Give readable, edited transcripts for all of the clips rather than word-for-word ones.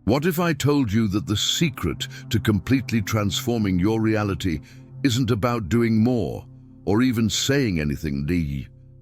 What if I told you that the secret to completely transforming your reality isn't about doing more, or even saying anything,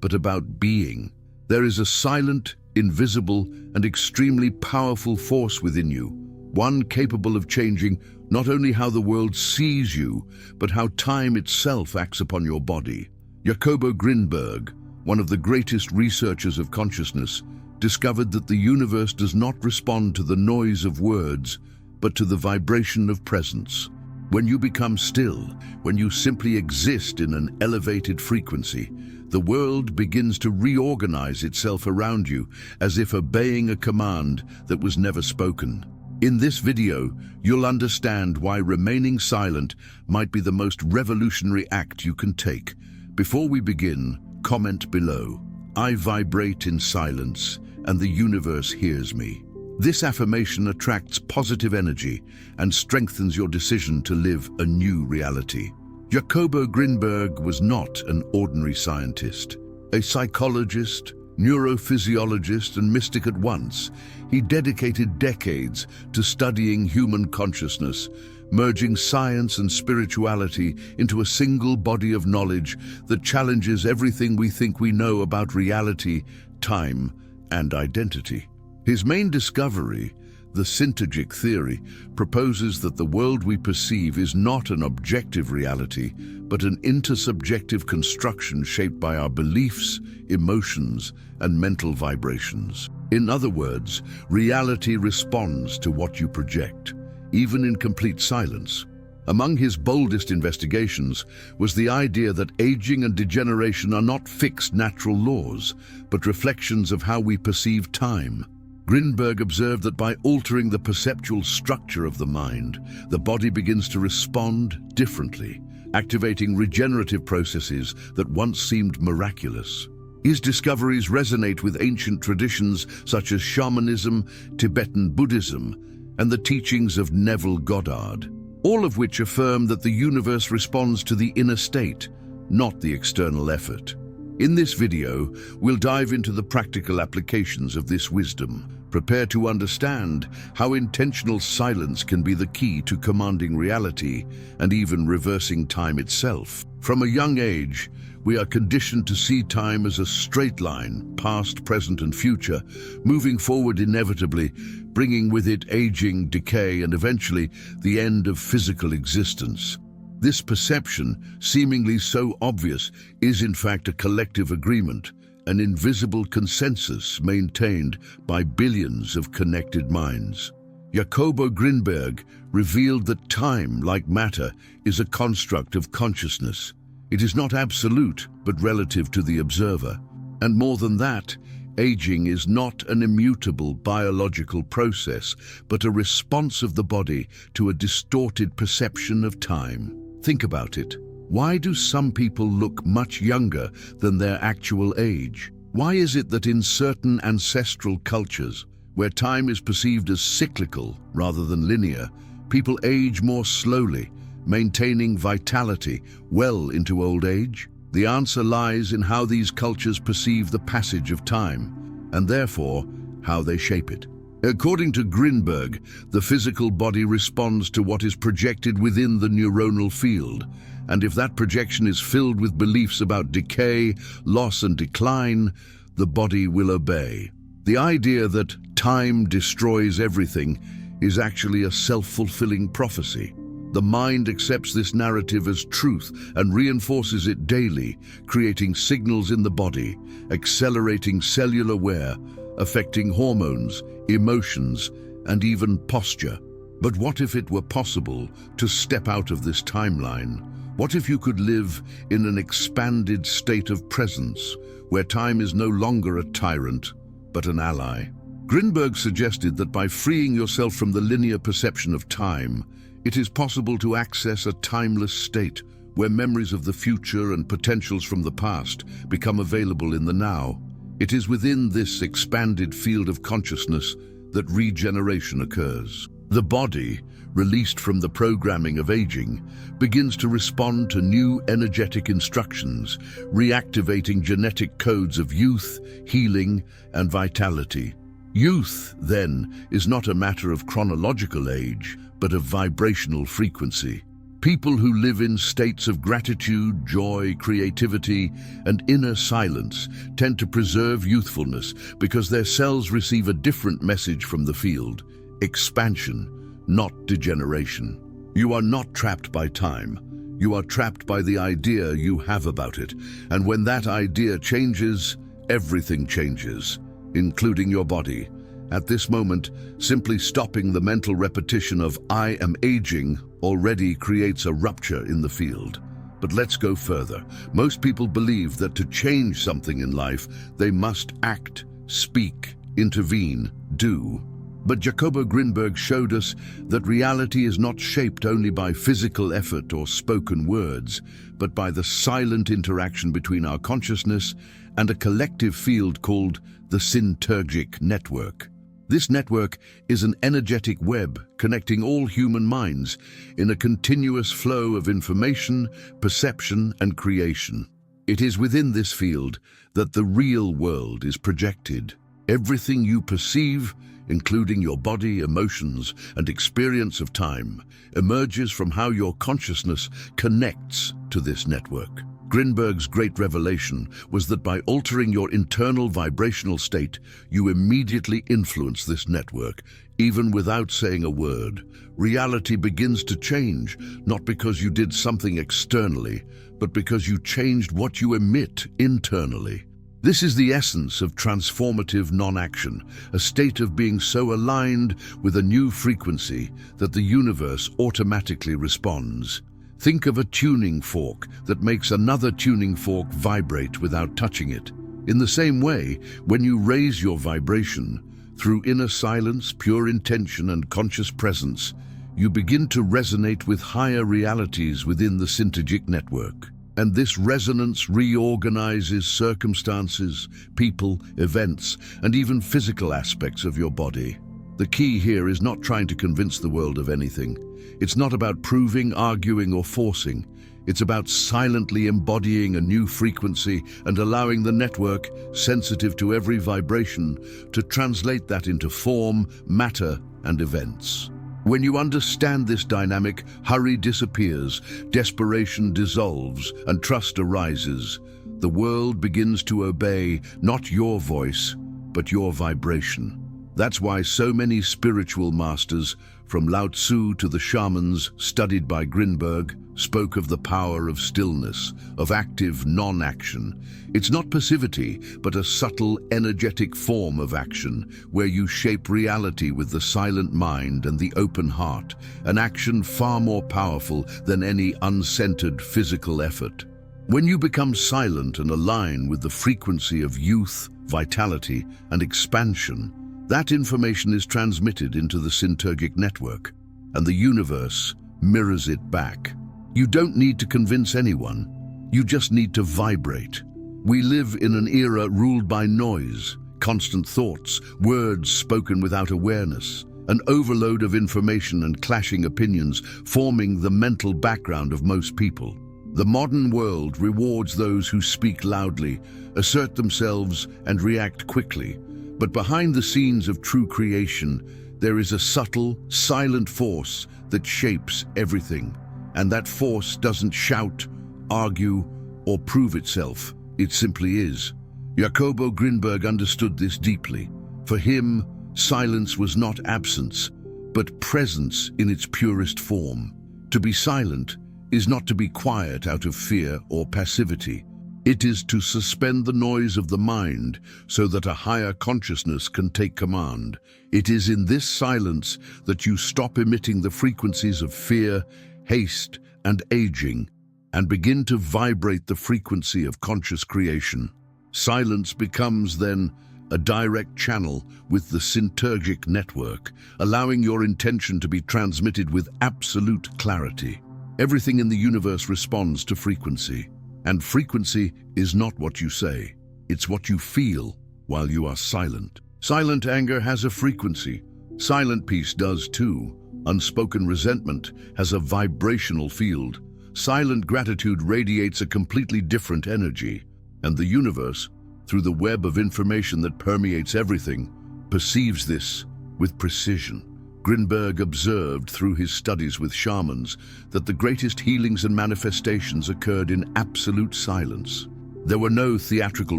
but about being? There is a silent, invisible, and extremely powerful force within you, one capable of changing not only how the world sees you, but how time itself acts upon your body. Jacobo Grinberg, one of the greatest researchers of consciousness, discovered that the universe does not respond to the noise of words, but to the vibration of presence. When you become still, when you simply exist in an elevated frequency, the world begins to reorganize itself around you as if obeying a command that was never spoken. In this video, you'll understand why remaining silent might be the most revolutionary act you can take. Before we begin, comment below. I vibrate in silence, and the universe hears me. This affirmation attracts positive energy and strengthens your decision to live a new reality. Jacobo Grinberg was not an ordinary scientist. A psychologist, neurophysiologist, and mystic at once, he dedicated decades to studying human consciousness, merging science and spirituality into a single body of knowledge that challenges everything we think we know about reality, time, and identity. His main discovery, the synergetic theory, proposes that the world we perceive is not an objective reality, but an intersubjective construction shaped by our beliefs, emotions, and mental vibrations. In other words, reality responds to what you project, even in complete silence. Among his boldest investigations was the idea that aging and degeneration are not fixed natural laws, but reflections of how we perceive time. Grinberg observed that by altering the perceptual structure of the mind, the body begins to respond differently, activating regenerative processes that once seemed miraculous. His discoveries resonate with ancient traditions such as shamanism, Tibetan Buddhism, and the teachings of Neville Goddard, all of which affirm that the universe responds to the inner state, not the external effort. In this video, we'll dive into the practical applications of this wisdom. Prepare to understand how intentional silence can be the key to commanding reality and even reversing time itself. From a young age, we are conditioned to see time as a straight line, past, present, and future, moving forward inevitably, bringing with it aging, decay, and eventually the end of physical existence. This perception, seemingly so obvious, is in fact a collective agreement, an invisible consensus maintained by billions of connected minds. Jacobo Grinberg revealed that time, like matter, is a construct of consciousness. It is not absolute, but relative to the observer. And more than that, aging is not an immutable biological process, but a response of the body to a distorted perception of time. Think about it. Why do some people look much younger than their actual age? Why is it that in certain ancestral cultures, where time is perceived as cyclical rather than linear, people age more slowly, maintaining vitality well into old age? The answer lies in how these cultures perceive the passage of time, and therefore, how they shape it. According to Grinberg, the physical body responds to what is projected within the neuronal field, and if that projection is filled with beliefs about decay, loss, and decline, the body will obey. The idea that time destroys everything is actually a self-fulfilling prophecy. The mind accepts this narrative as truth and reinforces it daily, creating signals in the body, accelerating cellular wear, affecting hormones, emotions, and even posture. But what if it were possible to step out of this timeline? What if you could live in an expanded state of presence, where time is no longer a tyrant, but an ally? Grinberg suggested that by freeing yourself from the linear perception of time, it is possible to access a timeless state, where memories of the future and potentials from the past become available in the now. It is within this expanded field of consciousness that regeneration occurs. The body, released from the programming of aging, begins to respond to new energetic instructions, reactivating genetic codes of youth, healing, and vitality. Youth, then, is not a matter of chronological age, but of vibrational frequency. People who live in states of gratitude, joy, creativity, and inner silence tend to preserve youthfulness because their cells receive a different message from the field: expansion, not degeneration. You are not trapped by time. You are trapped by the idea you have about it. And when that idea changes, everything changes, including your body. At this moment, simply stopping the mental repetition of "I am aging" already creates a rupture in the field. But let's go further. Most people believe that to change something in life, they must act, speak, intervene, do. But Jacobo Grinberg showed us that reality is not shaped only by physical effort or spoken words, but by the silent interaction between our consciousness and a collective field called the synergetic network. This network is an energetic web connecting all human minds in a continuous flow of information, perception, and creation. It is within this field that the real world is projected. Everything you perceive, including your body, emotions, and experience of time, emerges from how your consciousness connects to this network. Grinberg's great revelation was that by altering your internal vibrational state, you immediately influence this network, even without saying a word. Reality begins to change, not because you did something externally, but because you changed what you emit internally. This is the essence of transformative non-action, a state of being so aligned with a new frequency that the universe automatically responds. Think of a tuning fork that makes another tuning fork vibrate without touching it. In the same way, when you raise your vibration through inner silence, pure intention, and conscious presence, you begin to resonate with higher realities within the synergetic network. And this resonance reorganizes circumstances, people, events, and even physical aspects of your body. The key here is not trying to convince the world of anything. It's not about proving, arguing, or forcing. It's about silently embodying a new frequency and allowing the network, sensitive to every vibration, to translate that into form, matter, and events. When you understand this dynamic, hurry disappears, desperation dissolves, and trust arises. The world begins to obey not your voice, but your vibration. That's why so many spiritual masters, from Lao Tzu to the shamans studied by Grinberg, spoke of the power of stillness, of active non-action. It's not passivity, but a subtle, energetic form of action, where you shape reality with the silent mind and the open heart, an action far more powerful than any uncentered physical effort. When you become silent and align with the frequency of youth, vitality, and expansion, that information is transmitted into the synergetic network, and the universe mirrors it back. You don't need to convince anyone. You just need to vibrate. We live in an era ruled by noise, constant thoughts, words spoken without awareness, an overload of information and clashing opinions forming the mental background of most people. The modern world rewards those who speak loudly, assert themselves, and react quickly. But behind the scenes of true creation, there is a subtle, silent force that shapes everything. And that force doesn't shout, argue, or prove itself. It simply is. Jacobo Grinberg understood this deeply. For him, silence was not absence, but presence in its purest form. To be silent is not to be quiet out of fear or passivity. It is to suspend the noise of the mind so that a higher consciousness can take command. It is in this silence that you stop emitting the frequencies of fear, haste, and aging, and begin to vibrate the frequency of conscious creation. Silence becomes, then, a direct channel with the synergetic network, allowing your intention to be transmitted with absolute clarity. Everything in the universe responds to frequency. And frequency is not what you say, it's what you feel while you are silent. Silent anger has a frequency. Silent peace does too. Unspoken resentment has a vibrational field. Silent gratitude radiates a completely different energy. And the universe, through the web of information that permeates everything, perceives this with precision. Grinberg observed through his studies with shamans that the greatest healings and manifestations occurred in absolute silence. There were no theatrical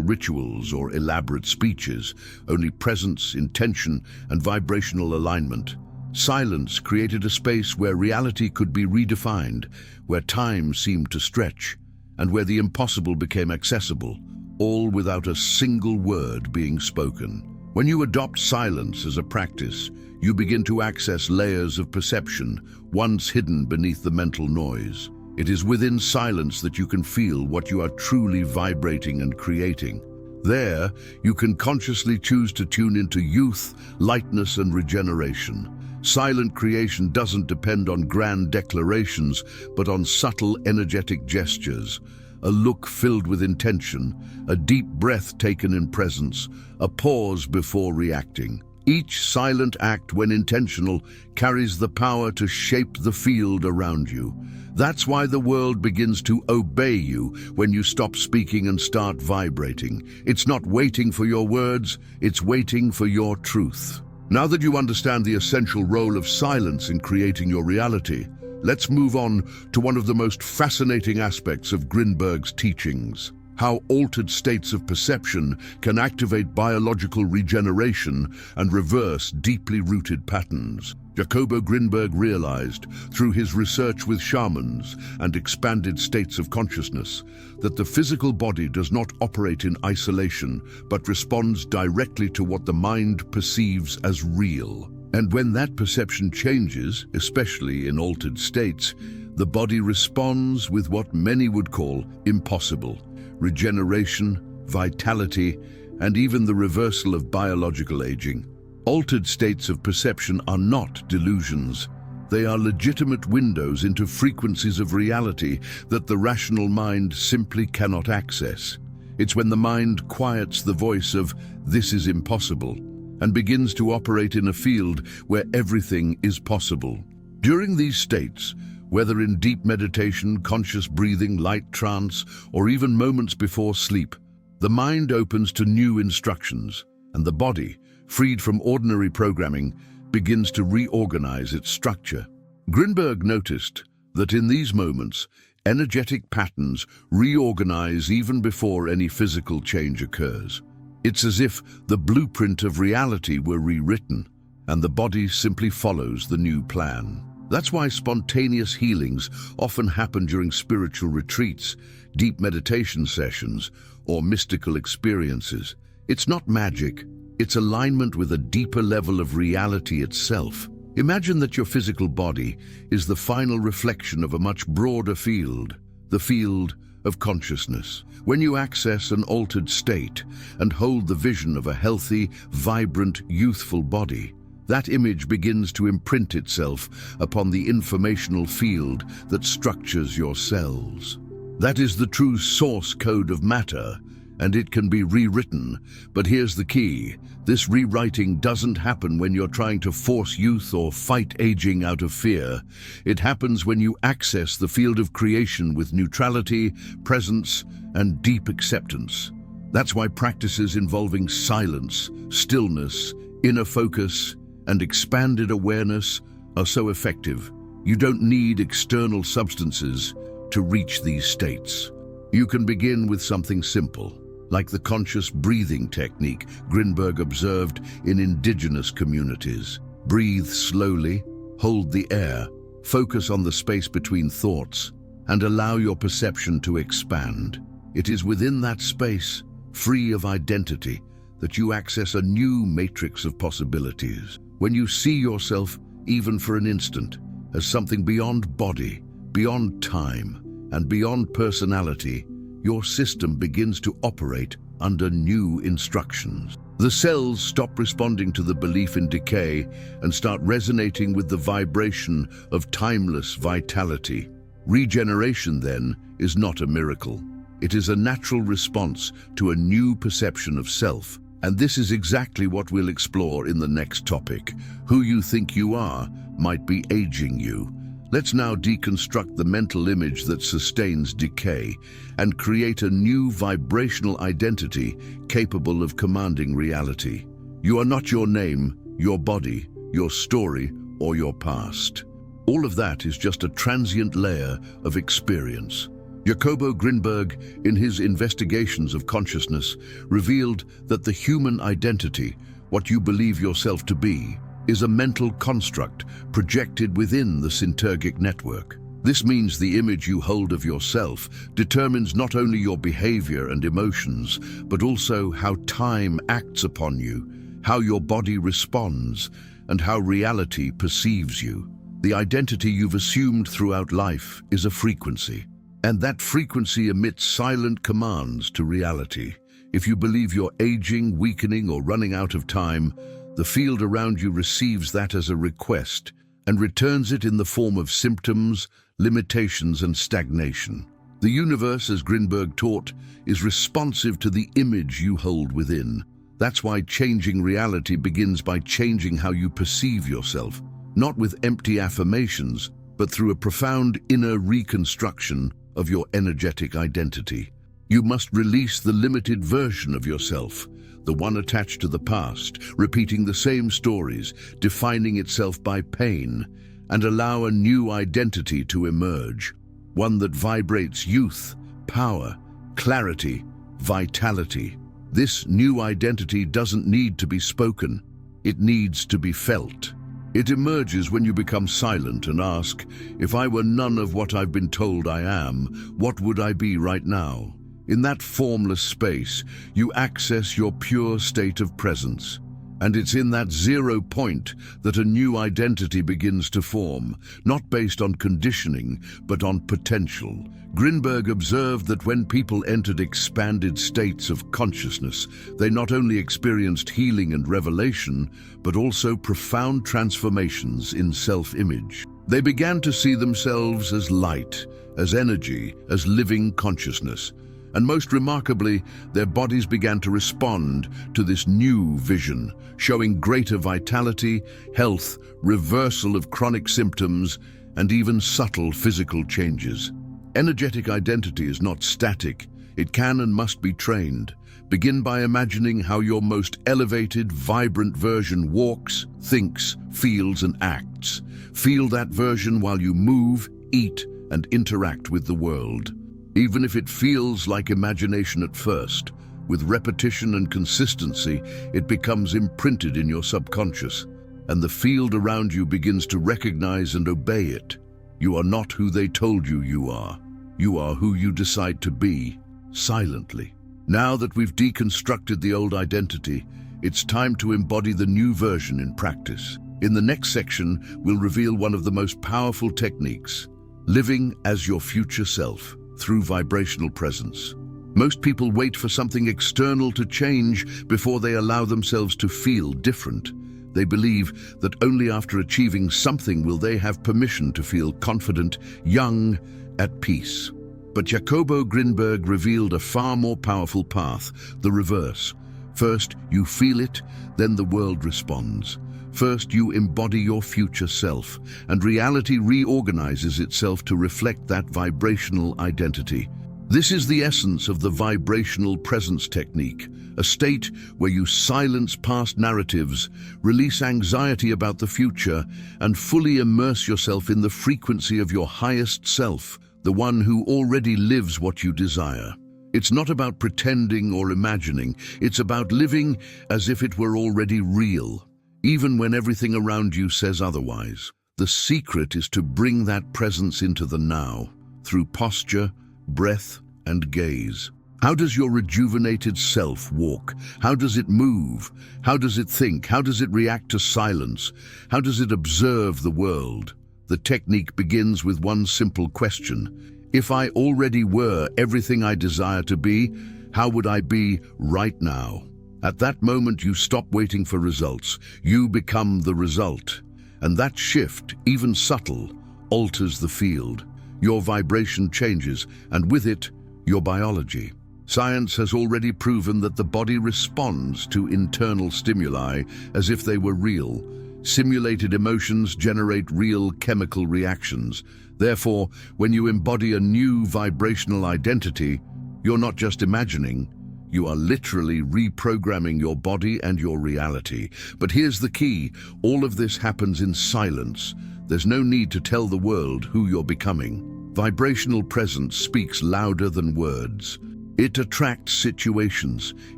rituals or elaborate speeches, only presence, intention, and vibrational alignment. Silence created a space where reality could be redefined, where time seemed to stretch, and where the impossible became accessible, all without a single word being spoken. When you adopt silence as a practice, you begin to access layers of perception once hidden beneath the mental noise. It is within silence that you can feel what you are truly vibrating and creating. There, you can consciously choose to tune into youth, lightness, and regeneration. Silent creation doesn't depend on grand declarations, but on subtle, energetic gestures. A look filled with intention, a deep breath taken in presence, a pause before reacting. Each silent act, when intentional, carries the power to shape the field around you. That's why the world begins to obey you when you stop speaking and start vibrating. It's not waiting for your words, it's waiting for your truth. Now that you understand the essential role of silence in creating your reality, let's move on to one of the most fascinating aspects of Grinberg's teachings: how altered states of perception can activate biological regeneration and reverse deeply rooted patterns. Jacobo Grinberg realized, through his research with shamans and expanded states of consciousness, that the physical body does not operate in isolation, but responds directly to what the mind perceives as real. And when that perception changes, especially in altered states, the body responds with what many would call impossible: regeneration, vitality, and even the reversal of biological aging. Altered states of perception are not delusions. They are legitimate windows into frequencies of reality that the rational mind simply cannot access. It's when the mind quiets the voice of "this is impossible" and begins to operate in a field where everything is possible. During these states, whether in deep meditation, conscious breathing, light trance, or even moments before sleep, the mind opens to new instructions, and the body, freed from ordinary programming, begins to reorganize its structure. Grinberg noticed that in these moments, energetic patterns reorganize even before any physical change occurs. It's as if the blueprint of reality were rewritten, and the body simply follows the new plan. That's why spontaneous healings often happen during spiritual retreats, deep meditation sessions, or mystical experiences. It's not magic, it's alignment with a deeper level of reality itself. Imagine that your physical body is the final reflection of a much broader field, the field of consciousness. When you access an altered state and hold the vision of a healthy, vibrant, youthful body, that image begins to imprint itself upon the informational field that structures your cells. That is the true source code of matter, and it can be rewritten. But here's the key: this rewriting doesn't happen when you're trying to force youth or fight aging out of fear. It happens when you access the field of creation with neutrality, presence, and deep acceptance. That's why practices involving silence, stillness, inner focus, and expanded awareness are so effective. You don't need external substances to reach these states. You can begin with something simple, like the conscious breathing technique Grinberg observed in indigenous communities. Breathe slowly, hold the air, focus on the space between thoughts, and allow your perception to expand. It is within that space, free of identity, that you access a new matrix of possibilities. When you see yourself, even for an instant, as something beyond body, beyond time, and beyond personality, your system begins to operate under new instructions. The cells stop responding to the belief in decay and start resonating with the vibration of timeless vitality. Regeneration, then, is not a miracle. It is a natural response to a new perception of self. And this is exactly what we'll explore in the next topic. Who you think you are might be aging you. Let's now deconstruct the mental image that sustains decay and create a new vibrational identity capable of commanding reality. You are not your name, your body, your story, or your past. All of that is just a transient layer of experience. Jacobo Grinberg, in his investigations of consciousness, revealed that the human identity, what you believe yourself to be, is a mental construct projected within the synergetic network. This means the image you hold of yourself determines not only your behavior and emotions, but also how time acts upon you, how your body responds, and how reality perceives you. The identity you've assumed throughout life is a frequency, and that frequency emits silent commands to reality. If you believe you're aging, weakening, or running out of time, the field around you receives that as a request and returns it in the form of symptoms, limitations, and stagnation. The universe, as Grinberg taught, is responsive to the image you hold within. That's why changing reality begins by changing how you perceive yourself, not with empty affirmations, but through a profound inner reconstruction of your energetic identity. You must release the limited version of yourself, the one attached to the past, repeating the same stories, defining itself by pain, and allow a new identity to emerge, one that vibrates youth, power, clarity, vitality. This new identity doesn't need to be spoken, it needs to be felt. It emerges when you become silent and ask, if I were none of what I've been told I am, what would I be right now? In that formless space, you access your pure state of presence. And it's in that 0 point that a new identity begins to form, not based on conditioning, but on potential. Grinberg observed that when people entered expanded states of consciousness, they not only experienced healing and revelation, but also profound transformations in self-image. They began to see themselves as light, as energy, as living consciousness. And most remarkably, their bodies began to respond to this new vision, showing greater vitality, health, reversal of chronic symptoms, and even subtle physical changes. Energetic identity is not static. It can and must be trained. Begin by imagining how your most elevated, vibrant version walks, thinks, feels, and acts. Feel that version while you move, eat, and interact with the world. Even if it feels like imagination at first, with repetition and consistency, it becomes imprinted in your subconscious, and the field around you begins to recognize and obey it. You are not who they told you you are. You are who you decide to be, silently. Now that we've deconstructed the old identity, it's time to embody the new version in practice. In the next section, we'll reveal one of the most powerful techniques, living as your future self, through vibrational presence. Most people wait for something external to change before they allow themselves to feel different. They believe that only after achieving something will they have permission to feel confident, young, at peace. But Jacobo Grinberg revealed a far more powerful path, the reverse. First, you feel it, then the world responds. First, you embody your future self, and reality reorganizes itself to reflect that vibrational identity. This is the essence of the vibrational presence technique, a state where you silence past narratives, release anxiety about the future, and fully immerse yourself in the frequency of your highest self, the one who already lives what you desire. It's not about pretending or imagining, it's about living as if it were already real, even when everything around you says otherwise. The secret is to bring that presence into the now, through posture, breath, and gaze. How does your rejuvenated self walk? How does it move? How does it think? How does it react to silence? How does it observe the world? The technique begins with one simple question. If I already were everything I desire to be, how would I be right now? At that moment, you stop waiting for results. You become the result. And that shift, even subtle, alters the field. Your vibration changes, and with it, your biology. Science has already proven that the body responds to internal stimuli as if they were real. Simulated emotions generate real chemical reactions. Therefore, when you embody a new vibrational identity, you're not just imagining, You are literally reprogramming your body and your reality. But here's the key. All of this happens in silence. There's no need to tell the world who you're becoming. Vibrational presence speaks louder than words. It attracts situations,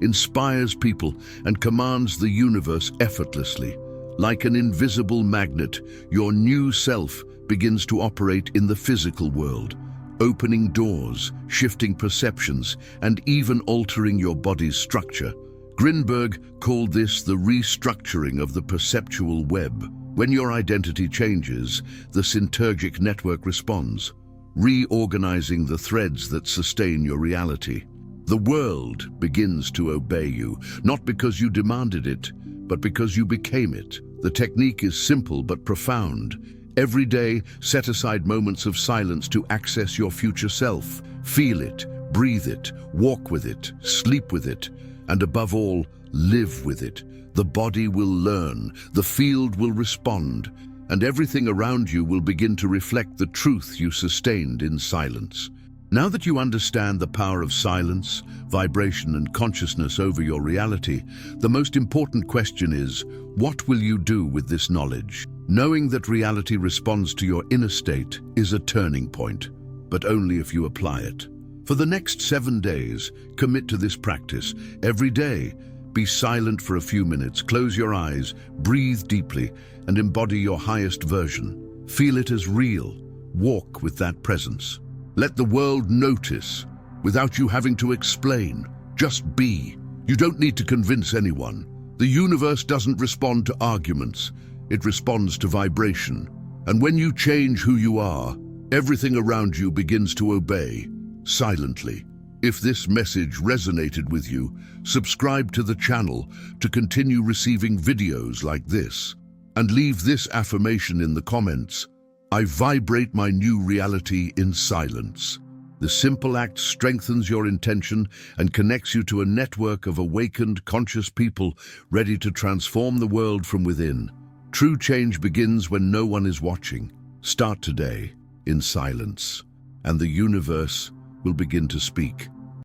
inspires people, and commands the universe effortlessly. Like an invisible magnet, your new self begins to operate in the physical world, opening doors, shifting perceptions, and even altering your body's structure. Grinberg called this the restructuring of the perceptual web. When your identity changes, the synergetic network responds, reorganizing the threads that sustain your reality. The world begins to obey you, not because you demanded it, but because you became it. The technique is simple but profound. Every day, set aside moments of silence to access your future self. Feel it, breathe it, walk with it, sleep with it, and above all, live with it. The body will learn, the field will respond, and everything around you will begin to reflect the truth you sustained in silence. Now that you understand the power of silence, vibration, and consciousness over your reality, the most important question is, what will you do with this knowledge? Knowing that reality responds to your inner state is a turning point, but only if you apply it. For the next 7 days, commit to this practice. Every day, be silent for a few minutes, close your eyes, breathe deeply, and embody your highest version. Feel it as real. Walk with that presence. Let the world notice, without you having to explain. Just be. You don't need to convince anyone. The universe doesn't respond to arguments. It responds to vibration. And when you change who you are, everything around you begins to obey, silently. If this message resonated with you, subscribe to the channel to continue receiving videos like this. And leave this affirmation in the comments: I vibrate my new reality in silence. The simple act strengthens your intention and connects you to a network of awakened, conscious people ready to transform the world from within. True change begins when no one is watching. Start today in silence, and the universe will begin to speak.